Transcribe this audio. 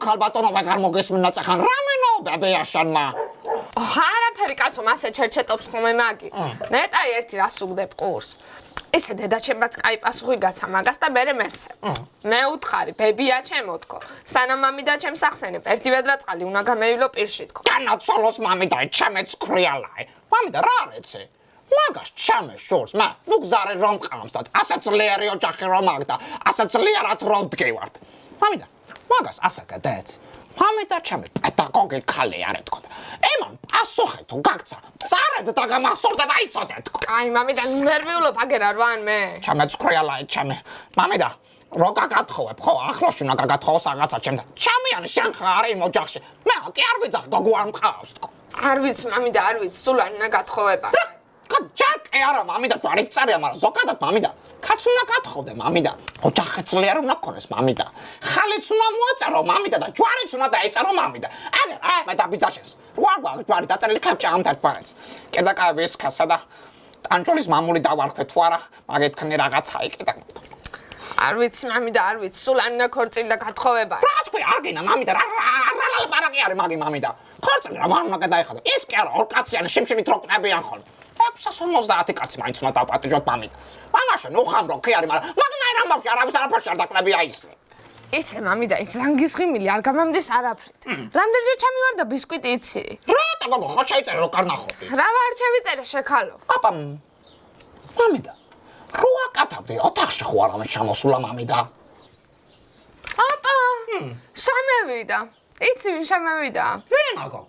ქალბატონო ვეღარ მოგესმენა წახან რამენაობა ბეაშანმა არაფერი კაცო მასე ჩერჩეტობს ხომე მაგი ნეტა ერთი რას უგდებ ყურს ესე დედაჩემბაც კაი პასუხი გაცა მაგას და მერე მეცე მე უთხარი ბებია ჩემო თქო სანამ მამიდა ჩემს ახსენებ ერთი ვედრა წყალი უნდა გამევილო პირში თქო განაცვალოს მამიდა ჩემეც ქრიალაი მამიდა რა რეცე მაგას ჩემე შორს მა ნუ გზარე რომ ყავს და ასე ძლიერი ოჯახი რომ აქვს და ასე ძლიერად რომ ვდგევართ მამიდა მაგას ასე გადაეცე მამიდა ჩემი პედაგოგი ქალი არა თქო ემან პასუხი თუ გაგცა წარედ და გამახსოვდება იცოდე თქო კაი მამიდა ნერვიულობ აგერ არ ვან მე ჩემეც ქრიალაი ჩემე მამიდა რო გაგათხოვებ ხო ახლოში უნდა გაგათხოვოს რაღაცა ჩემთან ჩემიანი შენ ხარ იმ ოჯახში მე კი არ ვიძახ გოგო არ მყავს თქო არ ვიცი მამიდა არ ვიცი სულ არ უნდა გათხოვება ჯაკი არა მამიდა ჯარი წარია მაგრამ ზოგადად მამიდა კაც უნდა გათხოვდე მამიდა ოჯახი ძლიერ უნდა გქონდეს მამიდა ხალიც უნდა მოაწერო მამიდა და ჯვარიც უნდა დაეწერო მამიდა აგერ მე დაბიძაშეს ვაგვა ჯვარი დაწერილი ქაპჭა ამ თარფარეს კედაკავე ვისქასა და ტანჯოლის მამული დავარქვე თუ არა მაგეთქნი რაღაცა იკიდა არ ვიცი მამიდა არ ვიცი სულ არ უნდა ქორწილი და გათხოვება რა თქვი არ გინდა მამიდა რა ლაპარაკი არის მაგი მამიდა ქორწილი რა უნდა გადაიხადო ის კი არა ორ კაციანი შიმშიმით რო კნებიან ხოლმე 650 კაცი მაინც უნდა დაპატიჟოთ მამიდა მამაშენ უხამრო კი არის მაგრამ მაგნაირ ამბავში არავის არაფერში არ დაკნებია ის იცე მამიდა ის რანგისხიმილი არ გამამდის არაფრით რამდენჯერ ჩამივარ და ბისკვიტი იცი რატო გოგო ხო შეიძლება რო კარნახობდი რა ვარ შევიწერე შეხალო პაპა მამიდა რო აკათავდი ოთახში ხო არავინ ჩამოსულა მამიდა აპა შამევიდა იცი ვინ შამევიდა ვინა გოგო